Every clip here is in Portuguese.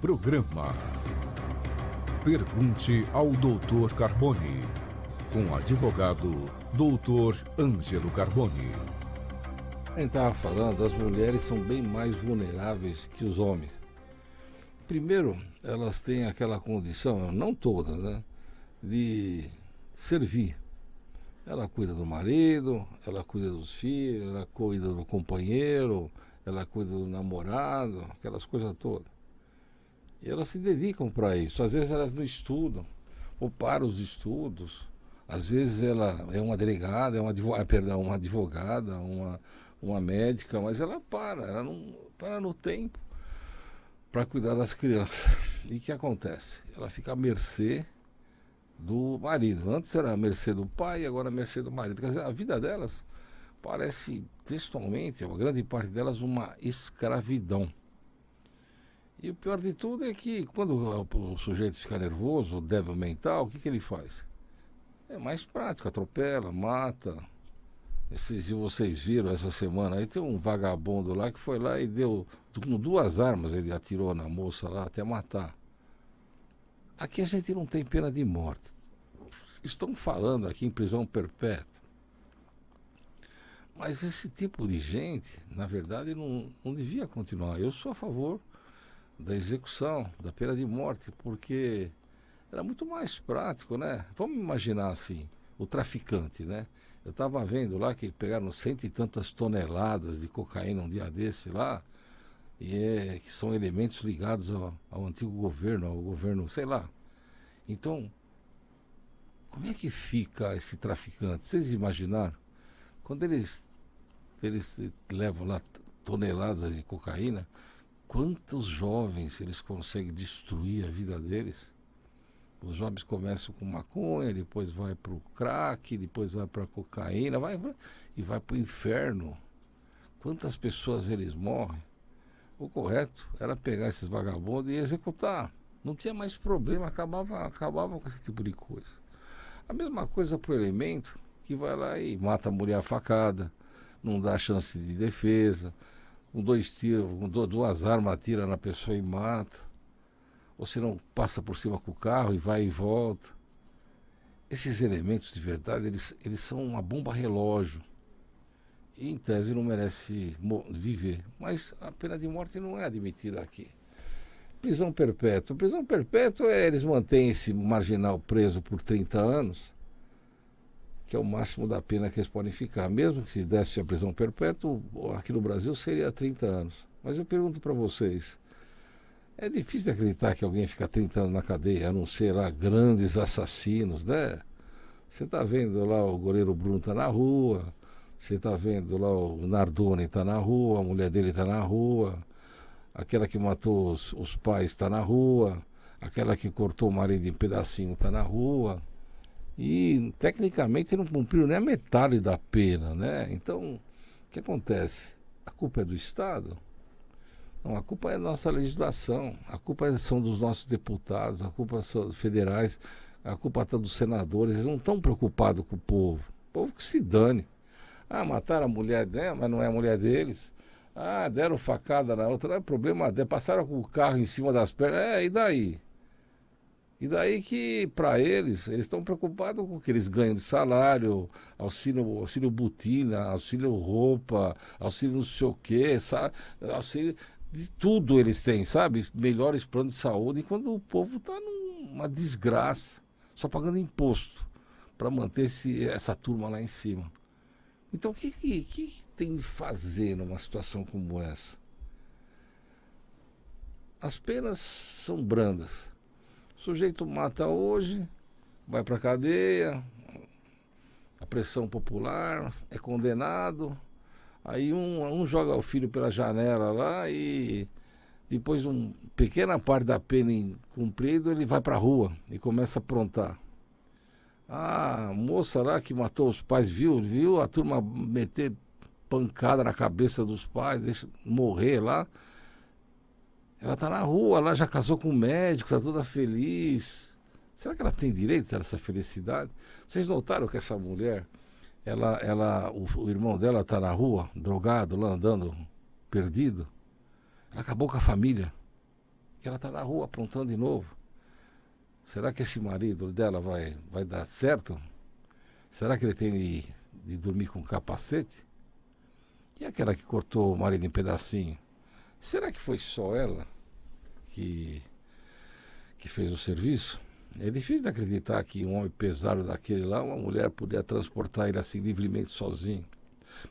Programa Pergunte ao Dr. Carboni, com o advogado Dr. Ângelo Carboni. A gente estava falando, as mulheres são bem mais vulneráveis que os homens. Primeiro, elas têm aquela condição, não todas, né, de servir. Ela cuida do marido, ela cuida dos filhos, ela cuida do companheiro, ela cuida do namorado, aquelas coisas todas. E elas se dedicam para isso. Às vezes elas não estudam, ou param os estudos. Às vezes ela é uma delegada, uma advogada, uma médica, mas ela não para no tempo para cuidar das crianças. E o que acontece? Ela fica à mercê do marido. Antes era à mercê do pai, agora à mercê do marido. Quer dizer, a vida delas parece, textualmente, uma grande parte delas, uma escravidão. E o pior de tudo é que quando o sujeito fica nervoso, débil mental, o que ele faz? É mais prático, atropela, mata. Se vocês viram essa semana, aí tem um vagabundo lá que foi lá e deu, com 2 armas, ele atirou na moça lá até matar. Aqui a gente não tem pena de morte. Estão falando aqui em prisão perpétua. Mas esse tipo de gente, na verdade, não devia continuar. Eu sou a favor da execução, da pena de morte, porque era muito mais prático, né? Vamos imaginar assim, o traficante, né? Eu estava vendo lá que pegaram 100 e tantas toneladas de cocaína um dia desse lá, e que são elementos ligados ao antigo governo, ao governo, sei lá. Então, como é que fica esse traficante? Vocês imaginaram? Quando eles levam lá toneladas de cocaína, quantos jovens eles conseguem destruir a vida deles? Os jovens começam com maconha, depois vai para o crack, depois vai para a cocaína, vai para o inferno. Quantas pessoas eles morrem? O correto era pegar esses vagabundos e executar. Não tinha mais problema, acabava com esse tipo de coisa. A mesma coisa para o elemento que vai lá e mata a mulher a facada, não dá chance de defesa, com 2 tiros, com 2 armas, atira na pessoa e mata. Ou se não, passa por cima com o carro e vai e volta. Esses elementos de verdade, eles são uma bomba relógio. E em tese não merece viver. Mas a pena de morte não é admitida aqui. Prisão perpétua. Prisão perpétua eles mantêm esse marginal preso por 30 anos, que é o máximo da pena que eles podem ficar. Mesmo que se desse a prisão perpétua, aqui no Brasil seria 30 anos. Mas eu pergunto para vocês, é difícil de acreditar que alguém fica 30 anos na cadeia, a não ser lá grandes assassinos, né? Você está vendo lá o goleiro Bruno está na rua, você está vendo lá o Nardoni está na rua, a mulher dele está na rua, aquela que matou os pais está na rua, aquela que cortou o marido em pedacinho está na rua. E tecnicamente não cumpriu nem a metade da pena, né? Então, o que acontece? A culpa é do Estado? Não, a culpa é da nossa legislação, a culpa são dos nossos deputados, a culpa são dos federais, a culpa está dos senadores, eles não estão preocupados com o povo que se dane. Ah, mataram a mulher dela, mas não é a mulher deles. Ah, deram facada na outra, não é problema dela, passaram com o carro em cima das pernas, e daí? E daí que, para eles estão preocupados com o que eles ganham de salário, auxílio botina, auxílio roupa, auxílio não sei o quê, sabe? Auxílio de tudo eles têm, sabe? Melhores planos de saúde, enquanto o povo está numa desgraça, só pagando imposto para manter essa turma lá em cima. Então, o que tem de fazer numa situação como essa? As penas são brandas. O sujeito mata hoje, vai para a cadeia, a pressão popular, é condenado, aí um joga o filho pela janela lá e depois de uma pequena parte da pena cumprida, ele vai para a rua e começa a aprontar. A moça lá que matou os pais, viu a turma meter pancada na cabeça dos pais, deixa morrer lá. Ela está na rua, ela já casou com um médico, está toda feliz. Será que ela tem direito a essa felicidade? Vocês notaram que essa mulher, o irmão dela está na rua, drogado, lá andando, perdido? Ela acabou com a família. E ela está na rua aprontando de novo. Será que esse marido dela vai dar certo? Será que ele tem de dormir com capacete? E aquela que cortou o marido em pedacinho? Será que foi só ela que fez o serviço? É difícil de acreditar que um homem pesado daquele lá, uma mulher poderia transportar ele assim livremente sozinho.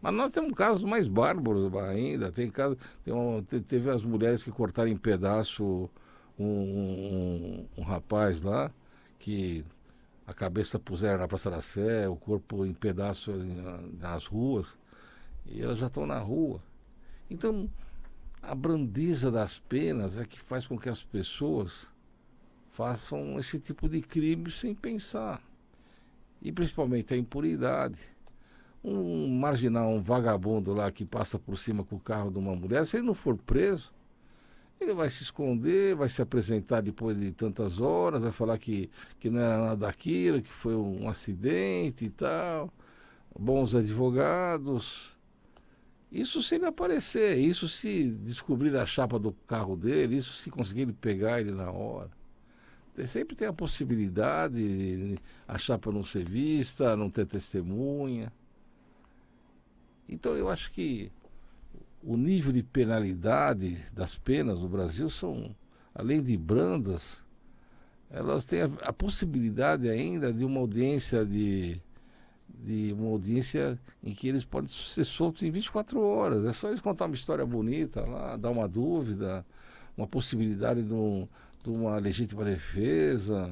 Mas nós temos casos mais bárbaros ainda. Teve as mulheres que cortaram em pedaço um rapaz lá, que a cabeça puseram na Praça da Sé, o corpo em pedaço nas ruas, e elas já estão na rua. Então, a brandeza das penas é que faz com que as pessoas façam esse tipo de crime sem pensar. E principalmente a impunidade. Um marginal, um vagabundo lá que passa por cima com o carro de uma mulher, se ele não for preso, ele vai se esconder, vai se apresentar depois de tantas horas, vai falar que não era nada daquilo, que foi um acidente e tal. Bons advogados. Isso se ele aparecer, isso se descobrir a chapa do carro dele, isso se conseguir pegar ele na hora. Sempre tem a possibilidade de a chapa não ser vista, não ter testemunha. Então eu acho que o nível de penalidade das penas no Brasil são, além de brandas, elas têm a possibilidade ainda de uma audiência uma audiência em que eles podem ser soltos em 24 horas. É só eles contar uma história bonita lá, dar uma dúvida, uma possibilidade de uma legítima defesa,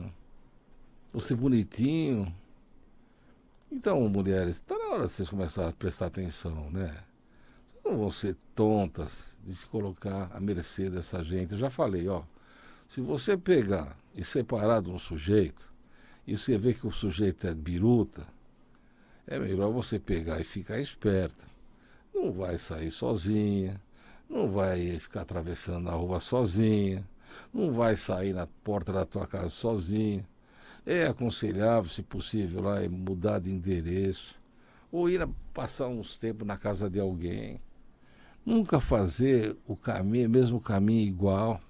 ou ser bonitinho. Então, mulheres, está na hora de vocês começarem a prestar atenção, né? Vocês não vão ser tontas de se colocar à mercê dessa gente. Eu já falei, ó, se você pegar e separar de um sujeito, e você vê que o sujeito é biruta, é melhor você pegar e ficar esperta. Não vai sair sozinha, não vai ficar atravessando a rua sozinha, não vai sair na porta da tua casa sozinha. É aconselhável, se possível, lá, mudar de endereço, ou ir passar uns tempos na casa de alguém. Nunca fazer o caminho, mesmo caminho igual.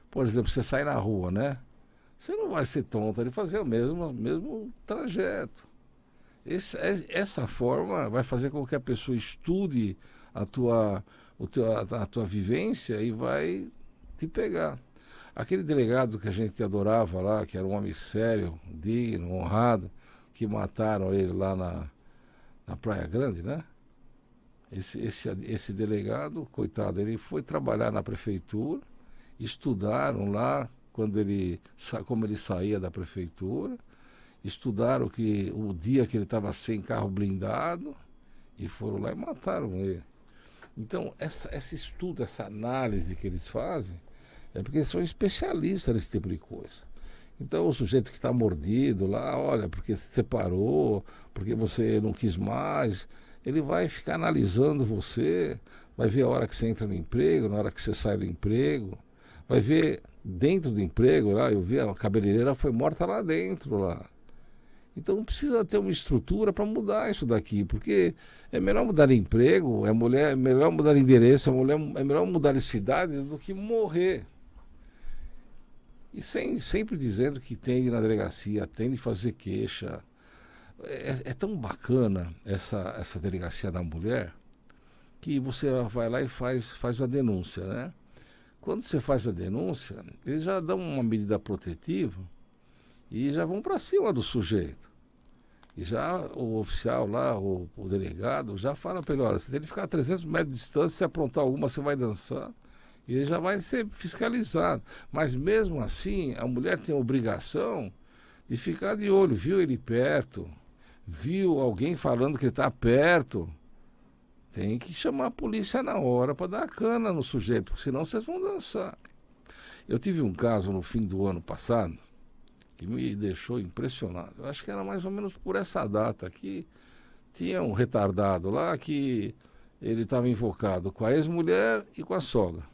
Por exemplo, você sai na rua, né? Você não vai ser tonta de fazer o mesmo trajeto. Essa forma vai fazer com que a pessoa estude a tua vivência e vai te pegar. Aquele delegado que a gente adorava lá, que era um homem sério, digno, honrado, que mataram ele lá na Praia Grande, né? Esse delegado, coitado, ele foi trabalhar na prefeitura, estudaram lá como ele saía da prefeitura, estudaram o dia que ele estava sem carro blindado e foram lá e mataram ele. Então, esse estudo, essa análise que eles fazem, é porque eles são especialistas nesse tipo de coisa. Então, o sujeito que está mordido lá, olha, porque se separou, porque você não quis mais, ele vai ficar analisando você, vai ver a hora que você entra no emprego, na hora que você sai do emprego, vai ver dentro do emprego, lá, eu vi, a cabeleireira foi morta lá dentro, lá. Então precisa ter uma estrutura para mudar isso daqui, porque é melhor mudar de emprego, é melhor mudar de endereço, é melhor mudar de cidade do que morrer. E sempre dizendo que tem de ir na delegacia, tem de fazer queixa. É tão bacana essa delegacia da mulher, que você vai lá e faz a denúncia, né? Quando você faz a denúncia, eles já dão uma medida protetiva e já vão para cima do sujeito. E já o oficial lá, o delegado, já fala para ele, olha, você tem que ficar a 300 metros de distância, se aprontar alguma, você vai dançar. E ele já vai ser fiscalizado. Mas mesmo assim, a mulher tem a obrigação de ficar de olho. Viu ele perto, viu alguém falando que ele está perto, tem que chamar a polícia na hora para dar cana no sujeito, porque senão vocês vão dançar. Eu tive um caso no fim do ano passado que me deixou impressionado. Eu acho que era mais ou menos por essa data que tinha um retardado lá que ele estava invocado com a ex-mulher e com a sogra.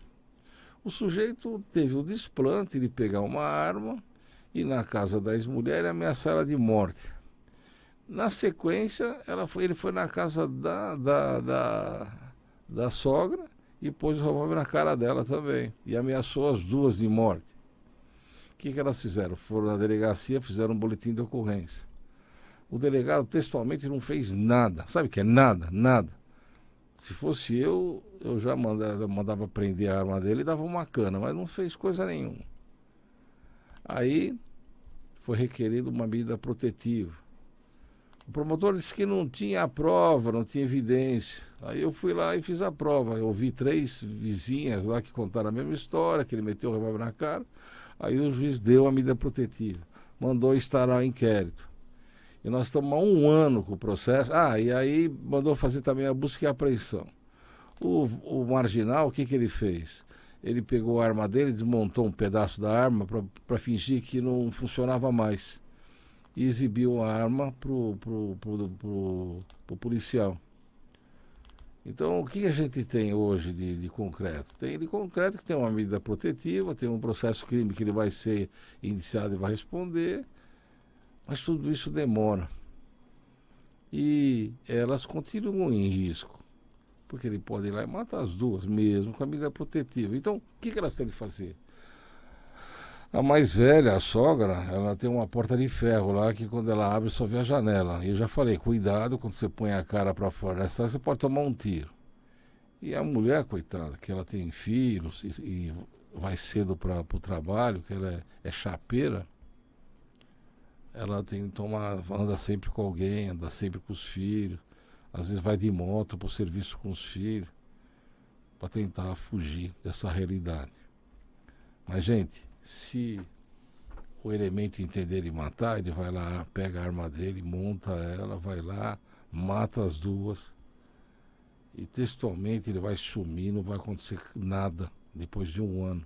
O sujeito teve o desplante de pegar uma arma e na casa da ex-mulher ameaçar ela de morte. Na sequência, ele foi na casa da sogra e pôs o revólver na cara dela também. E ameaçou as duas de morte. O que elas fizeram? Foram na delegacia, fizeram um boletim de ocorrência. O delegado textualmente não fez nada. Sabe o que é nada? Nada. Se fosse eu já mandava prender a arma dele e dava uma cana, mas não fez coisa nenhuma. Aí foi requerido uma medida protetiva. O promotor disse que não tinha prova, não tinha evidência. Aí eu fui lá e fiz a prova. Eu ouvi 3 vizinhas lá que contaram a mesma história, que ele meteu o revólver na cara. Aí o juiz deu a medida protetiva. Mandou instaurar o inquérito. E nós estamos há 1 ano com o processo. E aí mandou fazer também a busca e a apreensão. O marginal, o que ele fez? Ele pegou a arma dele, desmontou um pedaço da arma para fingir que não funcionava mais. E exibiu a arma pro policial. Então, o que a gente tem hoje de concreto? Tem de concreto que tem uma medida protetiva, tem um processo crime que ele vai ser indiciado e vai responder, mas tudo isso demora. E elas continuam em risco, porque ele pode ir lá e matar as duas, mesmo com a medida protetiva. Então, o que elas têm que fazer? A mais velha, a sogra, ela tem uma porta de ferro lá que quando ela abre só vê a janela. E eu já falei, cuidado quando você põe a cara para fora nessa você pode tomar um tiro. E a mulher, coitada, que ela tem filhos e vai cedo para o trabalho, que ela é chapeira, ela tem que tomar, anda sempre com alguém, anda sempre com os filhos. Às vezes vai de moto para o serviço com os filhos, para tentar fugir dessa realidade. Mas, gente, se o elemento entender e matar, ele vai lá, pega a arma dele, monta ela, vai lá, mata as duas. E textualmente ele vai sumir, não vai acontecer nada depois de 1 ano.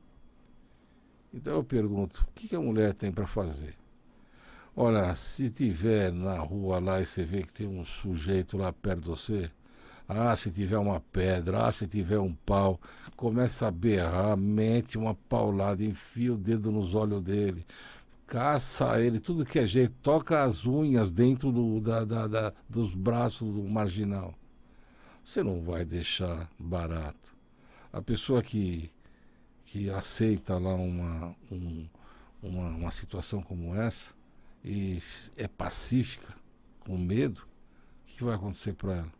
Então eu pergunto, o que a mulher tem para fazer? Olha, se tiver na rua lá e você vê que tem um sujeito lá perto de você, se tiver uma pedra, se tiver um pau, começa a berrar, mete uma paulada, enfia o dedo nos olhos dele, caça ele, tudo que é jeito, toca as unhas dentro dos braços do marginal. Você não vai deixar barato. A pessoa que aceita lá uma situação como essa e é pacífica, com medo, o que vai acontecer para ela?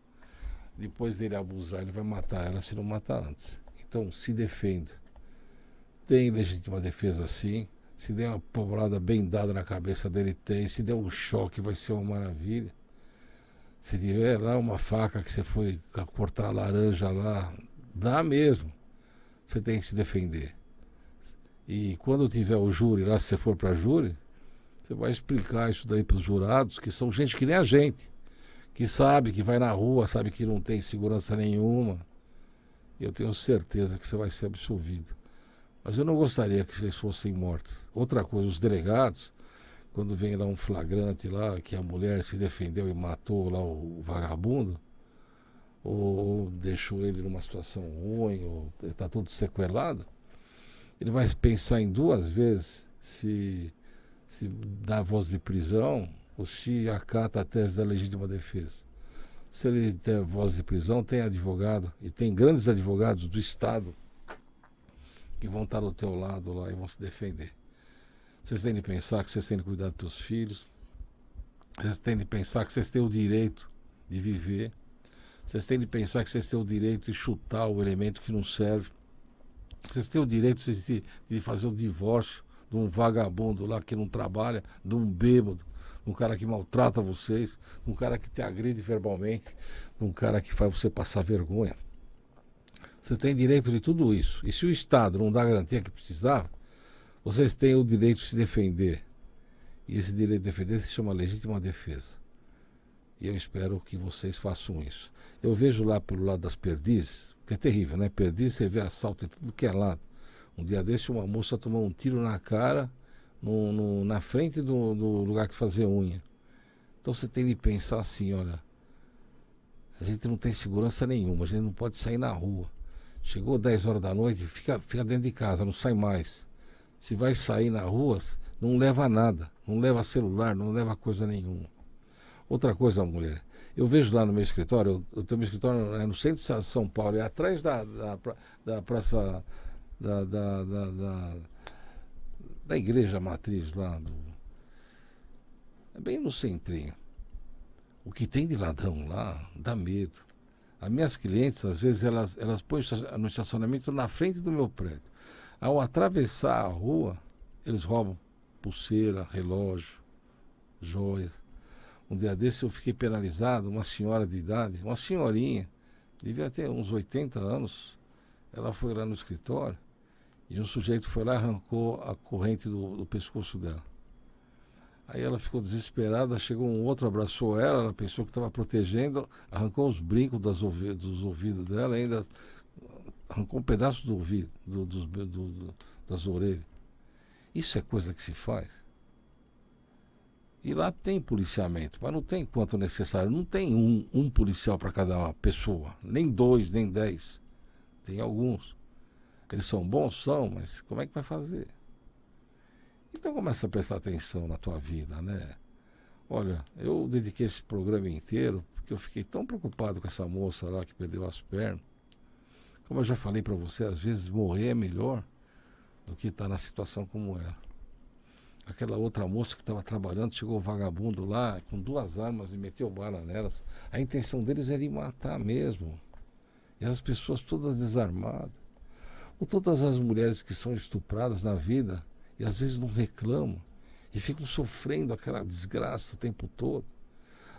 Depois dele abusar, ele vai matar ela se não matar antes. Então, se defenda. Tem legítima defesa, sim. Se der uma paulada bem dada na cabeça dele, tem. Se der um choque, vai ser uma maravilha. Se tiver lá uma faca que você foi cortar a laranja lá, dá mesmo. Você tem que se defender. E quando tiver o júri lá, se você for para júri, você vai explicar isso daí para os jurados, que são gente que nem a gente, que sabe que vai na rua, sabe que não tem segurança nenhuma. Eu tenho certeza que você vai ser absolvido. Mas eu não gostaria que vocês fossem mortos. Outra coisa, os delegados, quando vem lá um flagrante lá, que a mulher se defendeu e matou lá o vagabundo, ou deixou ele numa situação ruim, ou está tudo sequelado, ele vai pensar em 2 vezes se dá voz de prisão ou se acata a tese da legítima defesa. Se ele tem voz de prisão, tem advogado, e tem grandes advogados do Estado que vão estar do teu lado lá e vão se defender. Vocês têm de pensar que vocês têm de cuidar dos seus filhos, vocês têm de pensar que vocês têm o direito de viver, vocês têm de pensar que vocês têm o direito de chutar o elemento que não serve, vocês têm o direito de fazer o divórcio de um vagabundo lá que não trabalha, de um bêbado, de um cara que maltrata vocês, de um cara que te agride verbalmente, de um cara que faz você passar vergonha. Você tem direito de tudo isso. E se o Estado não dá a garantia que precisava, vocês têm o direito de se defender. E esse direito de defender se chama legítima defesa. E eu espero que vocês façam isso. Eu vejo lá pelo lado das perdizes, que é terrível, né? Perdiz, você vê assalto em tudo que é lado. Um dia desse, uma moça tomou um tiro na cara na frente do lugar que fazia unha. Então você tem de pensar assim, olha, a gente não tem segurança nenhuma, a gente não pode sair na rua. Chegou 10 horas da noite, fica dentro de casa, não sai mais. Se vai sair na rua, não leva nada, não leva celular, não leva coisa nenhuma. Outra coisa, mulher, eu vejo lá no meu escritório, eu tenho meu escritório no centro de São Paulo, é atrás da praça da igreja matriz lá, é bem no centrinho. O que tem de ladrão lá dá medo. As minhas clientes, às vezes, elas põem no estacionamento na frente do meu prédio. Ao atravessar a rua, eles roubam pulseira, relógio, joias. Um dia desse eu fiquei penalizado, uma senhora de idade, uma senhorinha, devia ter uns 80 anos, ela foi lá no escritório e um sujeito foi lá e arrancou a corrente do pescoço dela. Aí ela ficou desesperada, chegou um outro, abraçou ela pensou que estava protegendo, arrancou os brincos dos ouvidos dela, ainda arrancou um pedaço do ouvido, das orelhas. Isso é coisa que se faz. E lá tem policiamento, mas não tem quanto necessário. Não tem um policial para cada pessoa, nem 2, nem 10. Tem alguns. Eles são bons? São, mas como é que vai fazer? Então começa a prestar atenção na tua vida, né? Olha, eu dediquei esse programa inteiro porque eu fiquei tão preocupado com essa moça lá que perdeu as pernas. Como eu já falei para você, às vezes morrer é melhor do que estar na situação como ela. Aquela outra moça que estava trabalhando, chegou o vagabundo lá com 2 armas e meteu bala nelas. A intenção deles era de matar mesmo. E as pessoas todas desarmadas. Ou todas as mulheres que são estupradas na vida e às vezes não reclamam e ficam sofrendo aquela desgraça o tempo todo.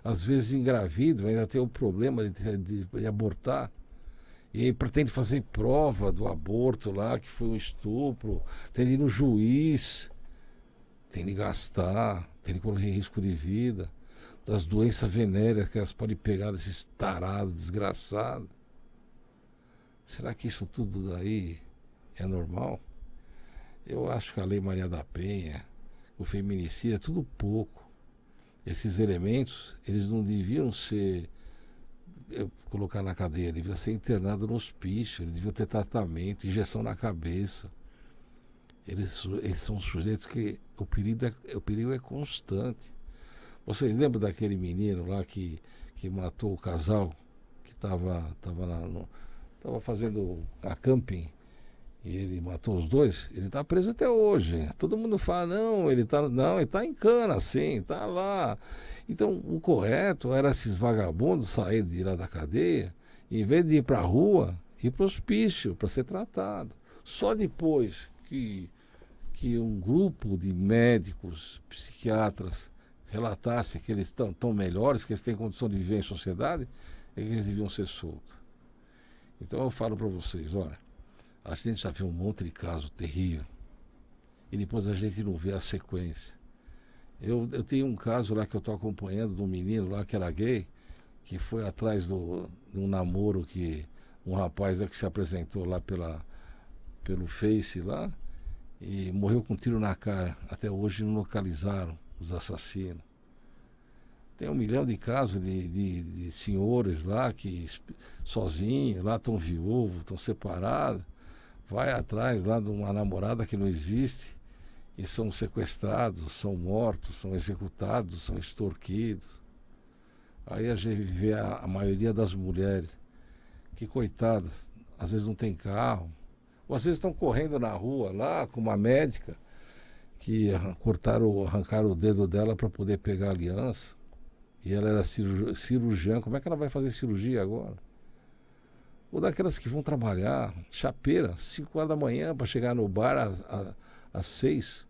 Às vezes engravidam, ainda tem o problema de abortar. E aí pretende fazer prova do aborto lá, que foi um estupro, tem de ir no juiz, tem de gastar, tem de correr risco de vida, das doenças venéreas que elas podem pegar desses tarados, desgraçados. Será que isso tudo daí é normal? Eu acho que a Lei Maria da Penha, o feminicídio, é tudo pouco. Esses elementos, eles não deviam ser colocar na cadeia, deviam ser internados no hospício, eles deviam ter tratamento, injeção na cabeça. Eles são sujeitos que o perigo é constante. Vocês lembram daquele menino lá que matou o casal, que estava fazendo a camping, e ele matou os dois? Ele está preso até hoje. Todo mundo fala, não, ele está em cana, sim, está lá. Então, o correto era esses vagabundos saírem de lá da cadeia, e, em vez de ir para a rua, ir para o hospício, para ser tratado. Só depois que um grupo de médicos, psiquiatras, relatasse que eles estão tão melhores, que eles têm condição de viver em sociedade, é que eles deviam ser soltos. Então eu falo para vocês, olha, a gente já viu um monte de caso terrível e depois a gente não vê a sequência. Eu tenho um caso lá que eu estou acompanhando de um menino lá que era gay, que foi atrás de um namoro que um rapaz que se apresentou lá pelo Face lá e morreu com um tiro na cara. Até hoje não localizaram os assassinos. Tem 1 milhão de casos de senhores lá que sozinhos, lá estão viúvos, estão separados, vai atrás lá de uma namorada que não existe e são sequestrados, são mortos, são executados, são extorquidos. Aí a gente vê a maioria das mulheres, que coitadas, às vezes não tem carro, ou às vezes estão correndo na rua lá com uma médica que arrancaram o dedo dela para poder pegar a aliança. E ela era cirurgiã, como é que ela vai fazer cirurgia agora? Ou daquelas que vão trabalhar, chapeira, 5 horas da manhã para chegar no bar às 6.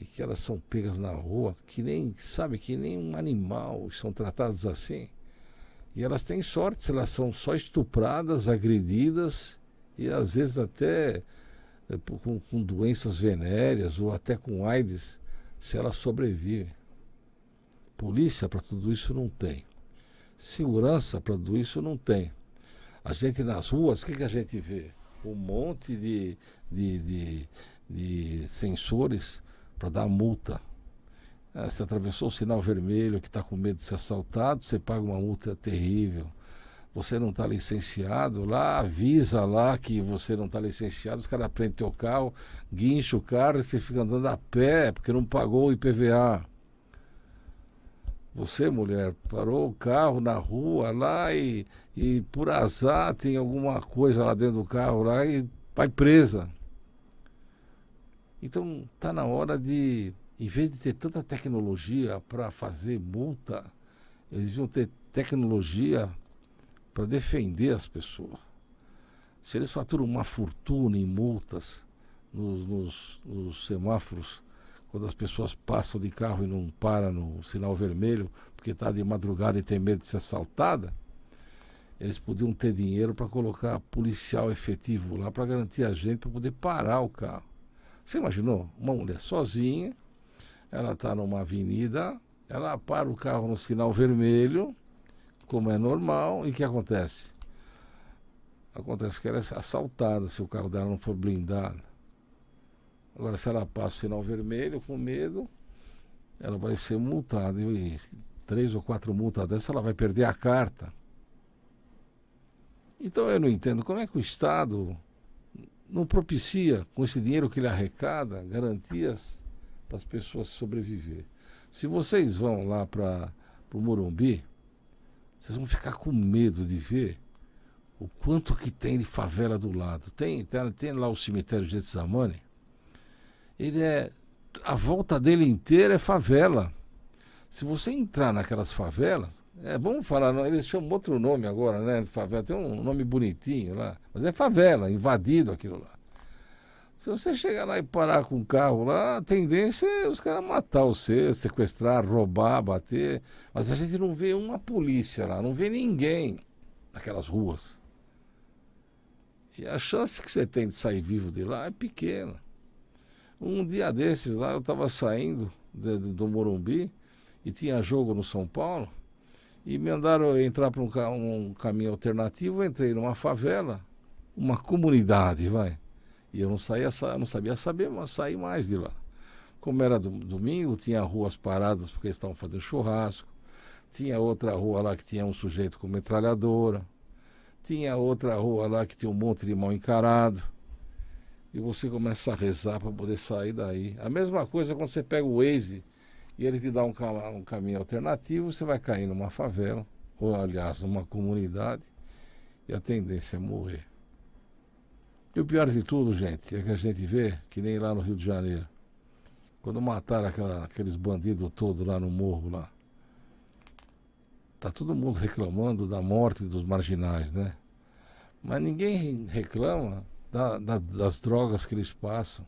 E que elas são pegas na rua, que nem um animal, são tratadas assim. E elas têm sorte, se elas são só estupradas, agredidas, e às vezes até com doenças venéreas, ou até com AIDS, se elas sobrevivem. Polícia para tudo isso não tem. Segurança para tudo isso não tem. A gente nas ruas, o que a gente vê? Um monte de sensores para dar multa. Você atravessou o sinal vermelho, que está com medo de ser assaltado, você paga uma multa terrível. Você não está licenciado, lá avisa lá que você não está licenciado, os caras prendem teu carro, guincha o carro e você fica andando a pé, porque não pagou o IPVA. Você, mulher, parou o carro na rua lá e por azar tem alguma coisa lá dentro do carro lá e vai presa. Então está na hora de, em vez de ter tanta tecnologia para fazer multa, eles deviam ter tecnologia para defender as pessoas. Se eles faturam uma fortuna em multas nos semáforos, quando as pessoas passam de carro e não param no sinal vermelho, porque está de madrugada e tem medo de ser assaltada, eles podiam ter dinheiro para colocar policial efetivo lá para garantir a gente para poder parar o carro. Você imaginou? Uma mulher sozinha, ela está numa avenida, ela para o carro no sinal vermelho, como é normal, e o que acontece? Acontece que ela é assaltada se o carro dela não for blindado. Agora, se ela passa o sinal vermelho com medo, ela vai ser multada. E 3 ou 4 multas dessas, ela vai perder a carta. Então eu não entendo como é que o Estado não propicia, com esse dinheiro que ele arrecada, garantias para as pessoas sobreviver. Se vocês vão lá para o Morumbi, vocês vão ficar com medo de ver o quanto que tem de favela do lado. Tem lá o cemitério de Getsamane. A volta dele inteira é favela. Se você entrar naquelas favelas, vamos falar, não, eles chamam outro nome agora, né? Favela, tem um nome bonitinho lá, mas é favela, invadido aquilo lá. Se você chegar lá e parar com o carro lá, a tendência é os caras matar você, sequestrar, roubar, bater. Mas a gente não vê uma polícia lá, não vê ninguém naquelas ruas. E a chance que você tem de sair vivo de lá é pequena. Um dia desses lá, eu estava saindo do Morumbi e tinha jogo no São Paulo e me mandaram entrar para um caminho alternativo. Eu entrei numa favela, uma comunidade, vai. E eu não sabia sair mais de lá. Como era domingo, tinha ruas paradas porque eles estavam fazendo churrasco. Tinha outra rua lá que tinha um sujeito com metralhadora. Tinha outra rua lá que tinha um monte de mal encarado. E você começa a rezar para poder sair daí. A mesma coisa quando você pega o Waze e ele te dá um caminho alternativo, você vai cair numa favela, ou aliás, numa comunidade, e a tendência é morrer. E o pior de tudo, gente, é que a gente vê, que nem lá no Rio de Janeiro, quando mataram aqueles bandidos todos lá no morro lá, tá todo mundo reclamando da morte dos marginais, né? Mas ninguém reclama das drogas que eles passam,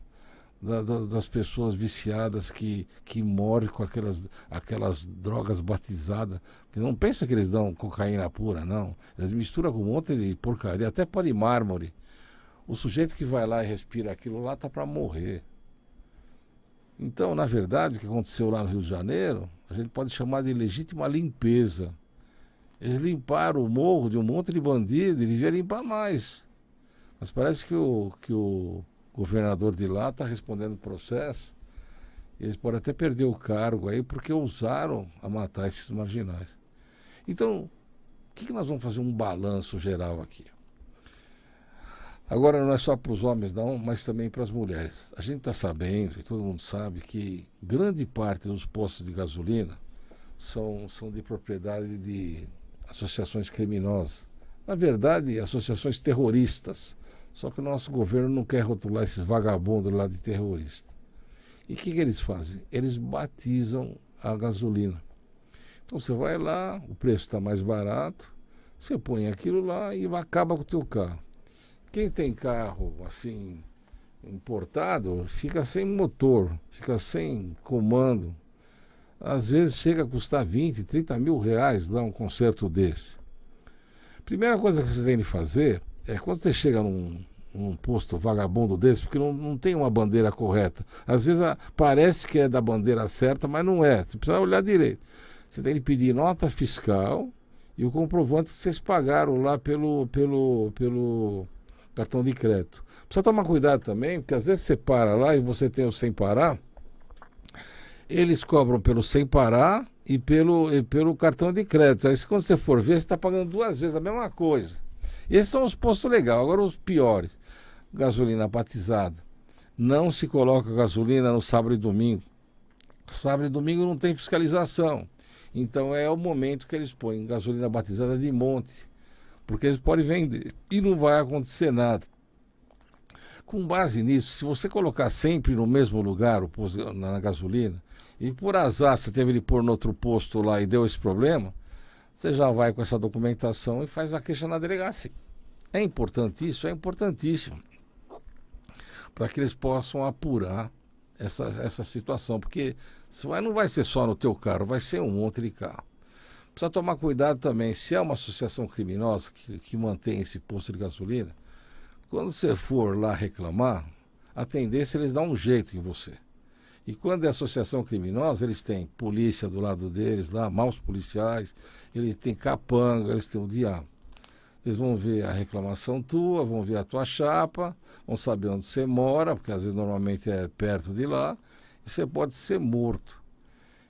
das pessoas viciadas que morrem com aquelas drogas batizadas. Porque não pensa que eles dão cocaína pura, não. Eles misturam com um monte de porcaria, até pó de mármore. O sujeito que vai lá e respira aquilo lá tá para morrer. Então, na verdade, o que aconteceu lá no Rio de Janeiro, a gente pode chamar de legítima limpeza. Eles limparam o morro de um monte de bandido e deviam limpar mais. Mas parece que o governador de lá está respondendo o processo. Eles podem até perder o cargo aí porque ousaram a matar esses marginais. Então, o que nós vamos fazer um balanço geral aqui? Agora não é só para os homens não, mas também para as mulheres. A gente está sabendo, e todo mundo sabe, que grande parte dos postos de gasolina são de propriedade de associações criminosas. Na verdade, associações terroristas. Só que o nosso governo não quer rotular esses vagabundos lá de terrorista. E o que eles fazem? Eles batizam a gasolina. Então você vai lá, o preço está mais barato, você põe aquilo lá e acaba com o teu carro. Quem tem carro assim importado fica sem motor, fica sem comando. Às vezes chega a custar 20, 30 mil reais dar um conserto desse. Primeira coisa que você tem de fazer é quando você chega num posto vagabundo desse, porque não tem uma bandeira correta. Às vezes parece que é da bandeira certa, mas não é. Você precisa olhar direito. Você tem de pedir nota fiscal e o comprovante que vocês pagaram lá pelo cartão de crédito. Precisa tomar cuidado também, porque às vezes você para lá e você tem o sem parar, eles cobram pelo sem parar e pelo cartão de crédito. Aí quando você for ver, você está pagando 2 vezes a mesma coisa. Esses são os postos legais. Agora os piores. Gasolina batizada. Não se coloca gasolina no sábado e domingo. Sábado e domingo não tem fiscalização. Então é o momento que eles põem gasolina batizada de monte, porque eles podem vender e não vai acontecer nada. Com base nisso, se você colocar sempre no mesmo lugar na gasolina, e por azar você teve de pôr no outro posto lá e deu esse problema, você já vai com essa documentação e faz a queixa na delegacia. É importante isso? É importantíssimo. Para que eles possam apurar essa situação. Porque não vai ser só no teu carro, vai ser um monte de carro. Precisa tomar cuidado também. Se é uma associação criminosa que mantém esse posto de gasolina, quando você for lá reclamar, a tendência é eles dar um jeito em você. E quando é associação criminosa, eles têm polícia do lado deles lá, maus policiais, eles têm capanga, eles têm o diabo. Eles vão ver a reclamação tua, vão ver a tua chapa, vão saber onde você mora, porque às vezes normalmente é perto de lá, e você pode ser morto.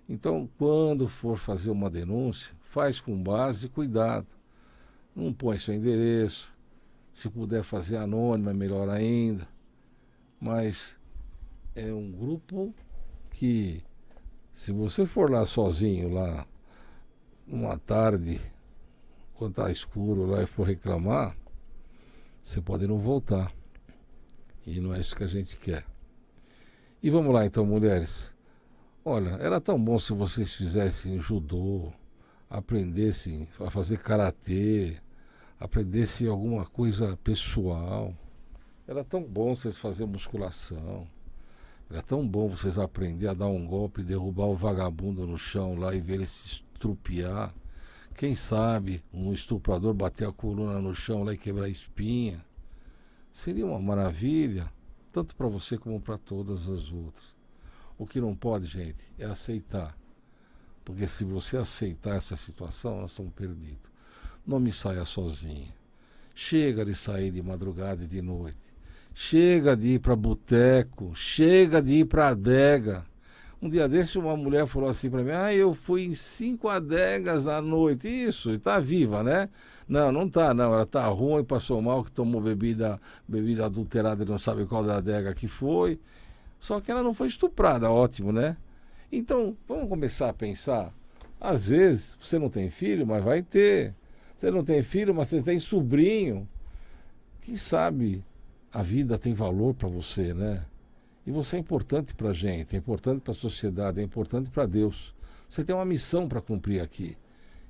Então, quando for fazer uma denúncia, faz com base e cuidado. Não põe seu endereço, se puder fazer anônimo é melhor ainda, mas é um grupo que, se você for lá sozinho, lá, uma tarde, quando está escuro lá e for reclamar, você pode não voltar. E não é isso que a gente quer. E vamos lá então, mulheres. Olha, era tão bom se vocês fizessem judô, aprendessem a fazer karatê, aprendessem alguma coisa pessoal. Era tão bom vocês fazerem musculação. Era tão bom vocês aprenderem a dar um golpe, derrubar o vagabundo no chão lá e ver ele se estrupiar. Quem sabe um estuprador bater a coluna no chão lá e quebrar a espinha. Seria uma maravilha, tanto para você como para todas as outras. O que não pode, gente, é aceitar. Porque se você aceitar essa situação, nós estamos perdidos. Não me saia sozinha. Chega de sair de madrugada e de noite. Chega de ir para boteco. Chega de ir para adega. Um dia desse uma mulher falou assim para mim: eu fui em 5 adegas à noite. Isso, e tá viva, né? Não, não tá não, ela tá ruim, passou mal, que tomou bebida adulterada e não sabe qual da adega que foi. Só que ela não foi estuprada, ótimo, né? Então, vamos começar a pensar. Às vezes, você não tem filho, mas vai ter. Você não tem filho, mas você tem sobrinho. Quem sabe a vida tem valor para você, né? E você é importante para a gente, é importante para a sociedade, é importante para Deus. Você tem uma missão para cumprir aqui.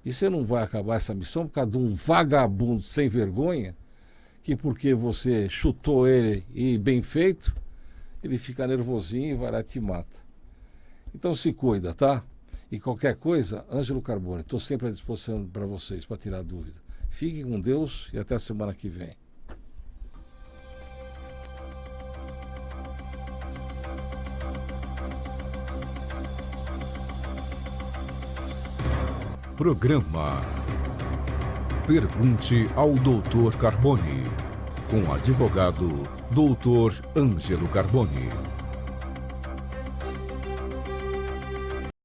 E você não vai acabar essa missão por causa de um vagabundo sem vergonha, que porque você chutou ele e bem feito, ele fica nervosinho e vai lá e te mata. Então se cuida, tá? E qualquer coisa, Ângelo Carboni, estou sempre à disposição para vocês, para tirar dúvida. Fiquem com Deus e até a semana que vem. Programa Pergunte ao Dr. Carboni, com o advogado Dr. Ângelo Carboni.